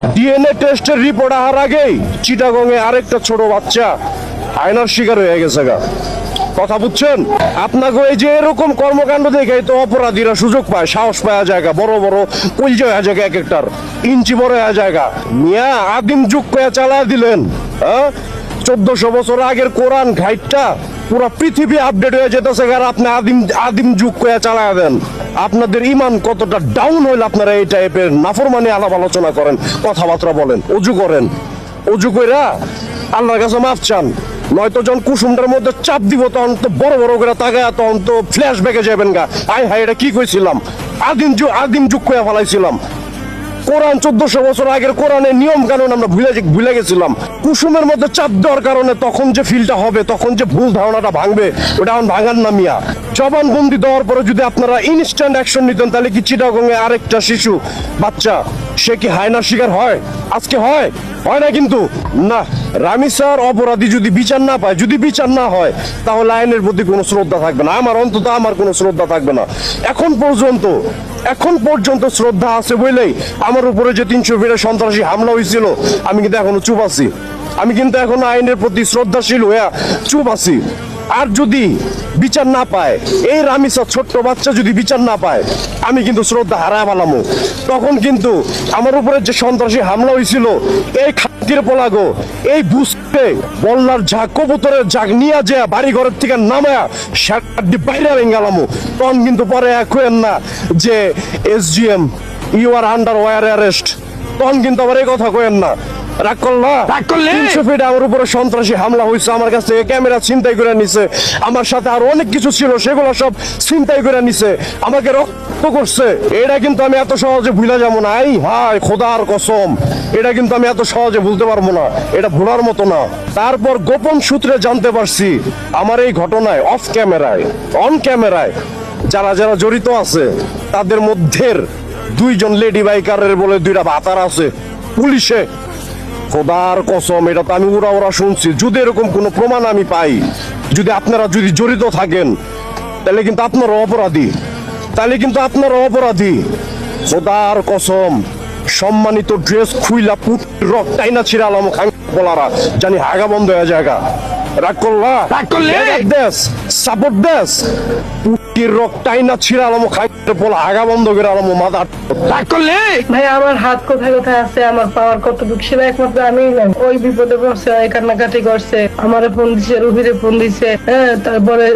DNA টেস্টের report আসার আগেই চিটাগংয়ে আরেকটা ছোট বাচ্চা আয়নার শিকার হয়ে গেছে গা। কথা বুঝছেন? আপনাকে এই যে এরকম কর্মকাণ্ড দেখে তো অপরাধীরা সুযোগ পায়, সাহস পাওয়া জায়গা, বড় বড় কলজা হয়ে জায়গা, এক একটার ইঞ্চি বড় হয়ে জায়গা। মিয়া আদিম যুগ কয়ে চালায় দিলেন। হ্যাঁ, 1400 বছর আগের কোরআন ঘাইটটা পুরো পৃথিবী আপডেট হয়ে যেতেছে, আর আপনি আদিম আদিম যুগ কয়ে চালায় দেন। আপনাদের ইমান কতটা ডাউন হইলে আপনারা এই টাইপের নাফরমানি আলাপ আলোচনা করেন, কথাবার্তা বলেন, অজু করেন। অজু কইরা আল্লাহর কাছে মাফ চান, নয়তো যখন কুসুমটার মধ্যে চাপ দিব তখন তো বড় বড় করে তাকায়, তখন তো ফ্ল্যাশ ব্যাকে যাবেন গা। আয় হায়, এটা কি কইছিলাম, আদিম যুগ কইয়া ফেলাইছিলাম। কোরআন 1400 বছর আগের কোরআনের নিয়ম কানুন আমরা ভুলে গেছিলাম। কুসুমের মধ্যে চাপ দেওয়ার কারণে তখন যে ফিলটা হবে, তখন যে ভুল ধারণাটা ভাঙবে, ওটা এখন ভাঙার না মিয়া। জবানবন্দি দেওয়ার পরে যদি আপনারা ইনস্ট্যান্ট অ্যাকশন নিতেন, তাহলে কি চিটাগংয়ে আরেকটা শিশু বাচ্চা সে কি হায়নার শিকার হয়? আজকে হয় না কিন্তু না। রামি স্যার অপরাধী যদি বিচার না পায়, যদি বিচার না হয়, তাহলে আইনের প্রতি কোনো শ্রদ্ধা থাকবে না। আমার কোনো শ্রদ্ধা থাকবে না। এখন পর্যন্ত শ্রদ্ধা আছে বলেই আমার উপরে যে 300 ফিরে সন্ত্রাসী হামলা হয়েছিল, আমি কিন্তু এখনো চুপ আছি। আমি কিন্তু এখনো আইনের প্রতি শ্রদ্ধাশীল হয়ে চুপ আছি। আর যদি বিচার না পায়, এই রামিসা ছোট্ট বাচ্চা যদি বিচার না পায়, আমি কিন্তু শ্রদ্ধা হারায় ফেলামো। তখন কিন্তু আমার উপরে যে সন্ত্রাসী হামলা হয়েছিল, এই খাতির পোলাগো, এই বুঝতে বল্লার ঝাঁক, কবুতরের ঝাঁক নিয়ে যে বাড়ি ঘরের থেকে নামায়া শার্টি বাইরে গেলামো, তখন কিন্তু পরে এখন না যে SGM you are under war arrest, তখন কিন্তু আবার এই কথা কয়েন না। রাগ করলে 300 ফিট আমার উপরে সন্ত্রাসী হামলা হয়েছে, আমার কাছ থেকে ক্যামেরা ছিনতাই করে নিছে, আমার সাথে আরো অনেক কিছু ছিল সেগুলো সব ছিনতাই করে নিছে, আমাকে রক্ত করছে। এটা কিন্তু আমি এত সহজে ভুলে যাবো না। এই হায় খোদার কসম, এটা কিন্তু আমি এত সহজে ভুলতে পারবো না, এটা ভোলার মতো না। তারপর গোপন সূত্রে জানতে পারছি আমার এই ঘটনায় অন ক্যামেরায় যারা জড়িত আছে, তাদের মধ্যে 2জন লেডি বাইকারের বলে 2টা ভাতার আছে পুলিশে। খোদার কসম, এটা তো আমি ওরা শুনছি। যদি এরকম কোনো প্রমাণ আমি পাই, যদি আপনারা জড়িত থাকেন, তাহলে কিন্তু আপনারা অপরাধী। খোদার কসম, সম্মানিত ড্রেস খুইলা পুট রক টাইনা ছিড়ালাম বলারা, জানি হাগা বন্ধ হয়ে জায়গা। রাগ করলে দেশ সাপোর্ট দেশ পুটির রক টাইনা ছিড়ালাম বলা, হাগা বন্ধ করে আলাম মাথা। রাগ করলে ভাই আমার হাত কোথায় আছে, আমার পাওয়ার কতটুকু সেটা একমাত্র আমি জানি। ওই বিপদে পড়ছে, কান্নাকাটি করছে, আমারে ফোন দিছে, রুহিরে ফোন দিছে, হ্যাঁ, তারপরে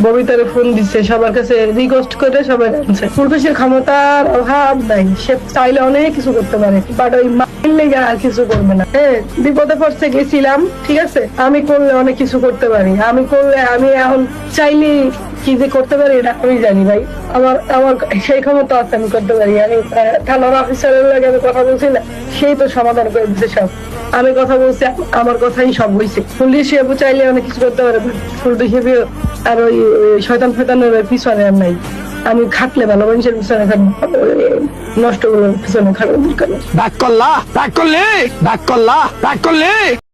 ববিতারে ফোন দিছে, সবার কাছে রিকোয়েস্ট করে সবাই আনছে। পুলিশের ক্ষমতার অভাব নাই, সে চাইলে অনেক কিছু করতে পারে, বাট ওই মাইল লেগে আর কিছু করবে না। হ্যাঁ, বিপদে পড়ছে, গেছিলাম, ঠিক আছে, আমি করলে অনেক কিছু করতে পারি, আমি এখন চাইলে কি যে করতে পারি এটা আমি জানি ভাই। আমার সেই ক্ষমতা আছে, আমি করতে পারি। আমি থানার অফিসারের লাগে আমি কথা বলছি না, সেই তো সমাধান করে দিচ্ছে সব। আমি কথা বলছি, আমার কথাই সব হয়েছে। পুলিশ চাইলে অনেক কিছু করতে পারে, পুলিশ আর ওই শয়তান ফেতানের পিছনে আর নাই। আমি খাটলে ভালো মানুষের পিছনে খাটবো, নষ্ট গুলোর পিছনে খাটবো।